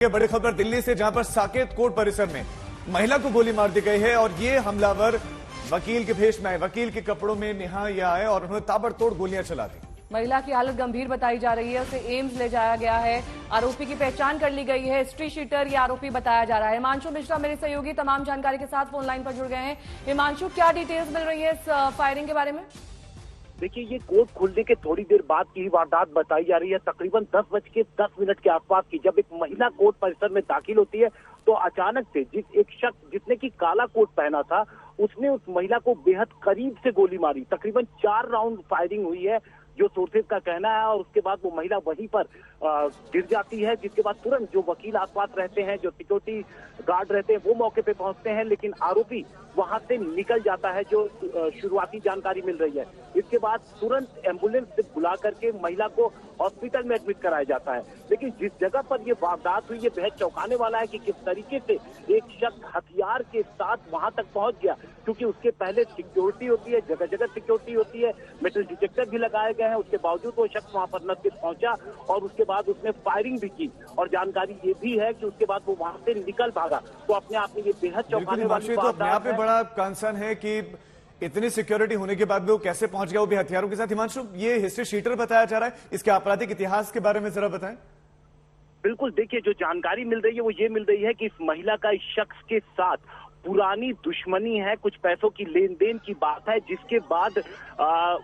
ये बड़ी खबर दिल्ली से, जहां पर साकेत कोर्ट परिसर में महिला को गोली मार दी गई है और ये हमलावर वकील के भेष में आए, वकील के कपड़ों में निहां आए और उन्होंने ताबड़तोड़ गोलियां चला दी। महिला की हालत गंभीर बताई जा रही है, उसे एम्स ले जाया गया है। आरोपी की पहचान कर ली गई है, हिस्ट्री शीटर ये आरोपी बताया जा रहा है। हिमांशु मिश्रा मेरे सहयोगी तमाम जानकारी के साथ फोन लाइन पर जुड़ गए हैं। हिमांशु, क्या डिटेल्स मिल रही है इस फायरिंग के बारे में? देखिए, ये कोर्ट खुलने के थोड़ी देर बाद की वारदात बताई जा रही है। तकरीबन 10:10 के आसपास की जब एक महिला कोर्ट परिसर में दाखिल होती है तो अचानक से एक शख्स जिसने की काला कोट पहना था, उसने उस महिला को बेहद करीब से गोली मारी। तकरीबन 4 राउंड फायरिंग हुई है जो सोर्सेज का कहना है, और उसके बाद वो महिला वहीं पर गिर जाती है, जिसके बाद तुरंत जो वकील आसपास रहते हैं, जो सिक्योरिटी गार्ड रहते हैं, वो मौके पे पहुंचते हैं, लेकिन आरोपी वहां से निकल जाता है, जो शुरुआती जानकारी मिल रही है। इसके बाद तुरंत एम्बुलेंस से बुला करके महिला को हॉस्पिटल में एडमिट कराया जाता है। लेकिन जिस जगह पर ये वारदात हुई, ये बेहद चौंकाने वाला है कि किस तरीके से एक शख्स हथियार के साथ वहां तक पहुंच गया, क्योंकि उसके पहले सिक्योरिटी होती है, जगह जगह सिक्योरिटी होती है, मेटल डिटेक्टर भी लगाए गए हैं। उसके बावजूद वो शख्स वहां पर नजदीक पहुंचा और उसके बाद उसने फायरिंग भी की, और जानकारी ये भी है कि उसके बाद वो वहां से निकल भागा। तो अपने आप में ये बेहद चौंकाने वाली बात है। बड़ा कंसर्न है कि इतनी सिक्योरिटी होने के बाद भी वो कैसे पहुंच गया, वो भी हथियारों के साथ। हिमांशु, ये हिस्ट्री शीटर बताया जा रहा है, इसके आपराधिक इतिहास के बारे में जरा बताएं। बिल्कुल, देखिए, जो जानकारी मिल रही है वो ये मिल रही है कि इस महिला का इस शख्स के साथ पुरानी दुश्मनी है, कुछ पैसों की लेन देन की बात है, जिसके बाद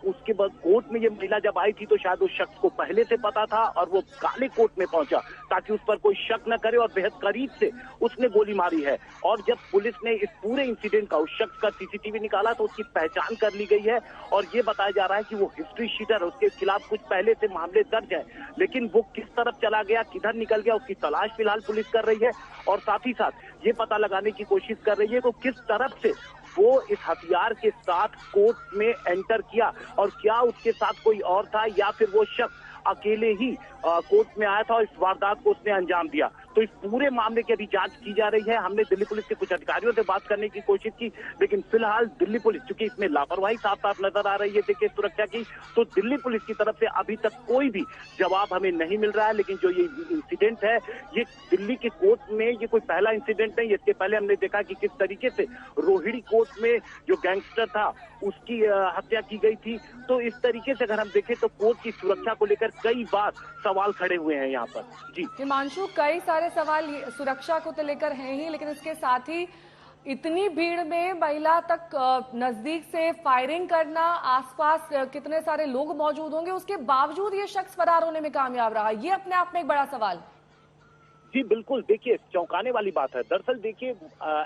उसके बाद कोर्ट में ये महिला जब आई थी तो शायद उस शख्स को पहले से पता था और वो काले कोर्ट में पहुंचा ताकि उस पर कोई शक न करे, और बेहद करीब से उसने गोली मारी है। और जब पुलिस ने इस पूरे इंसिडेंट का, उस शख्स का सीसीटीवी निकाला तो उसकी पहचान कर ली गई है, और ये बताया जा रहा है कि वो हिस्ट्री शीटर है, उसके खिलाफ कुछ पहले से मामले दर्ज है, लेकिन वो किस तरफ चला गया, किधर निकल गया, उसकी तलाश फिलहाल पुलिस कर रही है। और साथ ही साथ ये पता लगाने की कोशिश कर रही है कि किस तरफ से वो इस हथियार के साथ कोर्ट में एंटर किया, और क्या उसके साथ कोई और था या फिर वो शख्स अकेले ही कोर्ट में आया था और इस वारदात को उसने अंजाम दिया। तो इस पूरे मामले की अभी जांच की जा रही है। हमने दिल्ली पुलिस के कुछ अधिकारियों से बात करने की कोशिश की, लेकिन फिलहाल दिल्ली पुलिस, चूंकि इसमें लापरवाही साफ साफ नजर आ रही है देखिए सुरक्षा की, तो दिल्ली पुलिस की तरफ से अभी तक कोई भी जवाब हमें नहीं मिल रहा है। लेकिन जो ये इंसिडेंट है, ये दिल्ली के कोर्ट में ये कोई पहला इंसिडेंट नहीं। इसके पहले हमने देखा कि किस तरीके से रोहिणी कोर्ट में जो गैंगस्टर था उसकी हत्या की गई थी। तो इस तरीके से अगर हम देखें तो कोर्ट की सुरक्षा को लेकर कई बार सवाल खड़े हुए हैं यहाँ पर। जी हिमांशु, कई सारे सवाल सुरक्षा को तो लेकर हैं ही, लेकिन इसके साथ ही इतनी भीड़ में महिला तक नजदीक से फायरिंग करना, आसपास कितने सारे लोग मौजूद होंगे, उसके बावजूद ये शख्स फरार होने में कामयाब रहा, ये अपने आप में एक बड़ा सवाल। जी बिल्कुल, देखिए, चौंकाने वाली बात है। दरअसल देखिए,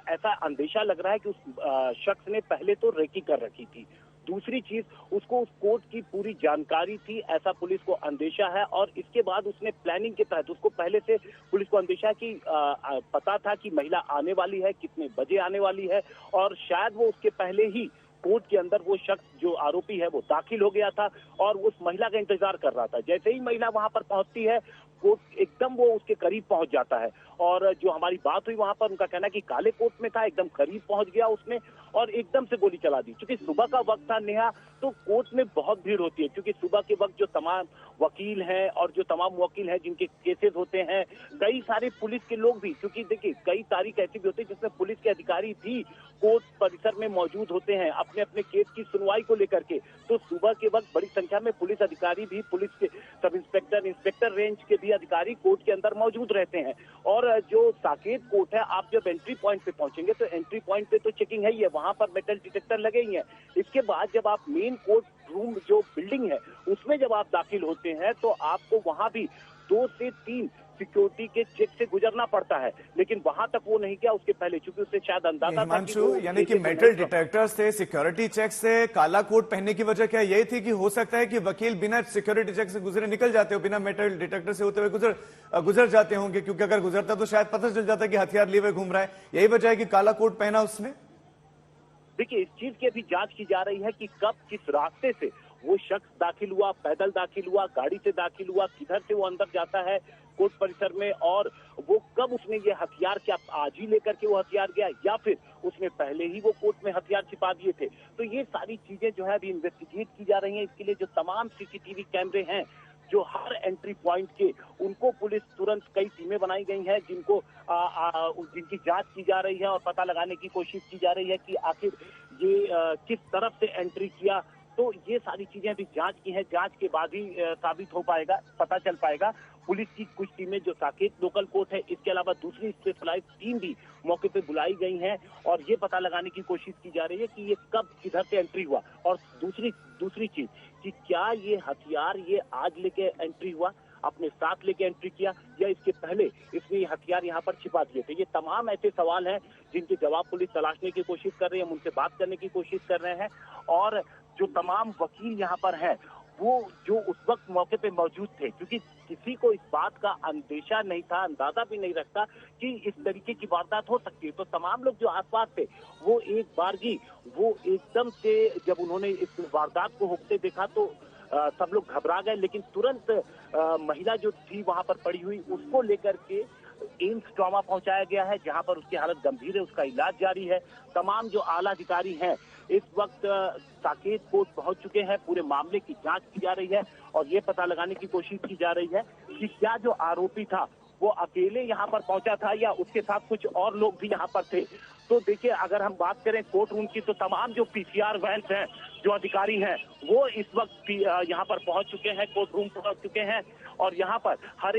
ऐसा अंदेशा लग रहा है कि उस शख्स ने पहले तो रेकी कर रखी थी। दूसरी चीज, उसको उस कोर्ट की पूरी जानकारी थी, ऐसा पुलिस को अंदेशा है, और इसके बाद उसने प्लानिंग के तहत, उसको पहले से पुलिस को अंदेशा कि पता था कि महिला आने वाली है, कितने बजे आने वाली है, और शायद वो उसके पहले ही कोर्ट के अंदर वो शख्स जो आरोपी है वो दाखिल हो गया था और उस महिला का इंतजार कर रहा था। जैसे ही महिला वहां पर पहुंचती है, कोर्ट एकदम वो उसके करीब पहुंच जाता है, और जो हमारी बात हुई वहां पर, उनका कहना है कि काले कोट में था, एकदम करीब पहुंच गया उसने और एकदम से गोली चला दी। क्योंकि सुबह का वक्त था नेहा, तो कोर्ट में बहुत भीड़ होती है, क्योंकि सुबह के वक्त जो तमाम वकील हैं और जो तमाम वकील हैं जिनके केसेस होते हैं, कई सारे पुलिस के लोग भी, क्योंकि देखिए कई तारीख ऐसी भी होती है जिसमें पुलिस के अधिकारी भी कोर्ट परिसर में मौजूद होते हैं अपने अपने केस की सुनवाई को लेकर के। तो सुबह के वक्त बड़ी संख्या में पुलिस अधिकारी भी, पुलिस के सब इंस्पेक्टर, इंस्पेक्टर रेंज के भी अधिकारी कोर्ट के अंदर मौजूद रहते हैं। और जो साकेत कोर्ट है, आप जब एंट्री पॉइंट पे पहुंचेंगे तो एंट्री पॉइंट पे तो चेकिंग है ही है, वहां पर मेटल डिटेक्टर लगे ही हैं। इसके बाद जब आप मेन कोर्ट रूम जो बिल्डिंग है उसमें जब आप दाखिल होते हैं तो आपको वहां भी 2 से 3 सिक्योरिटी के चेक से गुजरना पड़ता है, लेकिन वहां तक वो नहीं किया उसके पहले, क्योंकि उससे शायद अंदाजा था कि यानी कि मेटल डिटेक्टर से, सिक्योरिटी चेक से, काला कोट पहनने की वजह क्या यही थी कि हो सकता है कि वकील बिना सिक्योरिटी चेक से गुजरे निकल जाते हो, बिना मेटल डिटेक्टर से होते हुए गुजर जाते होंगे, क्योंकि अगर गुजरता तो शायद पता चल जाता कि हथियार लिए हुए घूम रहा है। यही वजह है कि काला कोट पहना उसने। देखिए, इस चीज की अभी जांच की जा रही है कि कब किस रास्ते से वो शख्स दाखिल हुआ, पैदल दाखिल हुआ, गाड़ी से दाखिल हुआ, किधर से वो अंदर जाता है कोर्ट परिसर में, और वो कब उसने ये हथियार, क्या आज ही लेकर के वो हथियार गया या फिर उसने पहले ही वो कोर्ट में हथियार छिपा दिए थे। तो ये सारी चीजें जो है अभी इन्वेस्टिगेट की जा रही हैं। इसके लिए जो तमाम सीसीटीवी कैमरे हैं जो हर एंट्री पॉइंट के उनको पुलिस तुरंत कई टीमें बनाई गई हैं जिनको जिनकी जांच की जा रही है और पता लगाने की कोशिश की जा रही है कि आखिर ये किस तरफ से एंट्री किया। तो ये सारी चीजें अभी जांच की हैं, जांच के बाद ही साबित हो पाएगा, पता चल पाएगा। पुलिस की कुछ टीमें जो साकेत लोकल कोर्ट है, इसके अलावा दूसरी स्पेशलाइज्ड टीम भी मौके पे बुलाई गई हैं और ये पता लगाने की कोशिश की जा रही है कि ये कब किधर से एंट्री हुआ। और दूसरी चीज कि क्या ये हथियार ये आज लेके एंट्री हुआ, अपने साथ लेके एंट्री किया, या इसके पहले इसने ये हथियार यहाँ पर छिपा दिए थे। ये तमाम ऐसे सवाल हैं जिनके जवाब पुलिस तलाशने की कोशिश कर रही है, हम उनसे बात करने की कोशिश कर रहे हैं। और जो तमाम वकील यहाँ पर हैं वो जो उस वक्त मौके पे मौजूद थे, क्योंकि किसी को इस बात का अंदेशा नहीं था, अंदाजा भी नहीं रखता कि इस तरीके की वारदात हो सकती है। तो तमाम लोग जो आसपास थे वो एक बारगी वो एकदम से जब उन्होंने इस वारदात को होते देखा तो सब लोग घबरा गए। लेकिन तुरंत महिला जो थी वहां पर पड़ी हुई उसको लेकर के एम्स ट्रॉमा पहुंचाया गया है, जहां पर उसकी हालत गंभीर है, उसका इलाज जारी है। तमाम जो आला अधिकारी हैं इस वक्त साकेत कोर्ट पहुंच चुके हैं, पूरे मामले की जांच की जा रही है और ये पता लगाने की कोशिश की जा रही है कि क्या जो आरोपी था वो अकेले यहाँ पर पहुंचा था या उसके साथ कुछ और लोग भी यहाँ पर थे। तो देखिए, अगर हम बात करें कोर्ट रूम की तो तमाम जो पीसीआर वैन्स हैं, जो अधिकारी हैं, वो इस वक्त यहाँ पर पहुंच चुके हैं, कोर्ट रूम पहुंच चुके हैं और यहाँ पर हर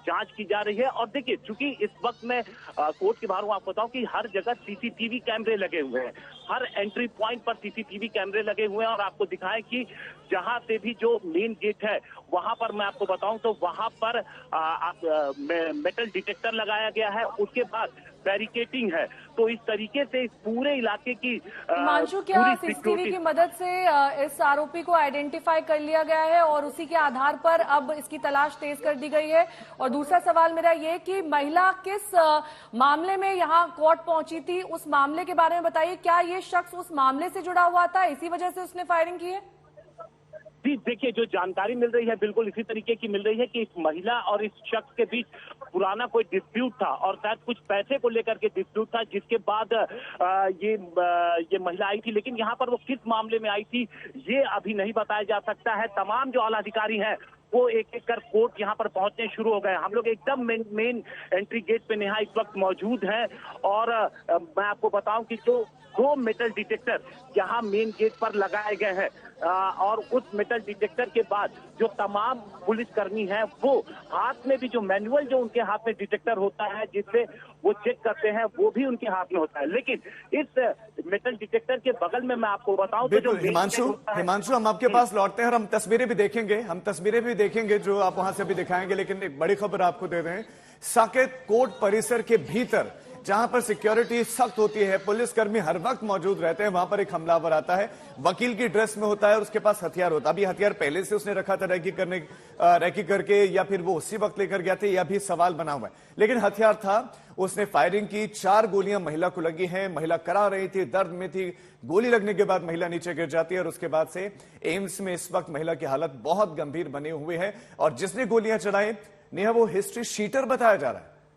जांच की जा रही है। और देखिए, चूंकि इस वक्त मैं कोर्ट के बाहर हूँ, आपको बताऊं कि हर जगह सीसीटीवी कैमरे लगे हुए हैं, हर एंट्री पॉइंट पर सीसीटीवी कैमरे लगे हुए हैं। और आपको दिखाएं कि जहां से भी जो मेन गेट है वहां पर मैं आपको बताऊं तो वहां पर मेटल डिटेक्टर लगाया गया है, उसके बाद बैरिकेटिंग है। तो इस तरीके से इस पूरे इलाके की हिमांशु, क्या सीसीटीवी की मदद से इस आरोपी को आइडेंटिफाई कर लिया गया है और उसी के आधार पर अब इसकी तलाश तेज कर दी गई है? और दूसरा सवाल मेरा ये कि महिला किस मामले में यहाँ कोर्ट पहुंची थी, उस मामले के बारे में बताइए। क्या ये शख्स उस मामले से जुड़ा हुआ था, इसी वजह से उसने फायरिंग की है? जी देखिए, जो जानकारी मिल रही है बिल्कुल इसी तरीके की मिल रही है कि इस महिला और इस शख्स के बीच पुराना कोई डिस्प्यूट था और शायद कुछ पैसे को लेकर के डिस्प्यूट था, जिसके बाद ये महिला आई थी। लेकिन यहाँ पर वो किस मामले में आई थी ये अभी नहीं बताया जा सकता है। तमाम जो आला अधिकारी हैं वो एक एक कर कोर्ट यहाँ पर पहुंचने शुरू हो गए। हम लोग एकदम मेन एंट्री गेट पे नेहा इस वक्त मौजूद हैं और मैं आपको बताऊं कि जो 2 मेटल डिटेक्टर यहाँ मेन गेट पर लगाए गए हैं और उस मेटल डिटेक्टर के बाद जो तमाम पुलिसकर्मी हैं वो हाथ में भी जो मैनुअल जो उनके हाथ में डिटेक्टर होता है जिससे वो चेक करते हैं वो भी उनके हाथ में होता है। लेकिन इस मेटल डिटेक्टर के बगल में मैं आपको बताऊं तो जो हिमांशु हम आपके पास लौटते हैं और हम तस्वीरें भी देखेंगे जो आप वहां से भी दिखाएंगे। लेकिन एक बड़ी खबर आपको दे दें, साकेत कोर्ट परिसर के भीतर जहां पर सिक्योरिटी सख्त होती है, पुलिसकर्मी हर वक्त मौजूद रहते हैं, वहां पर एक हमलावर आता है, वकील की ड्रेस में होता है और उसके पास हथियार होता है। अभी हथियार पहले से उसने रखा था रैकी करके या फिर वो उसी वक्त लेकर गया था, यह भी सवाल बना हुआ है। लेकिन हथियार था, उसने फायरिंग की, 4 गोलियां महिला को लगी हैं, महिला करा रही थी, दर्द में थी। गोली लगने के बाद महिला नीचे गिर जाती है और उसके बाद से एम्स में इस वक्त महिला की हालत बहुत गंभीर बनी हुई है। और जिसने गोलियां चलाई नेहा वो हिस्ट्री शीटर बताया जा रहा है।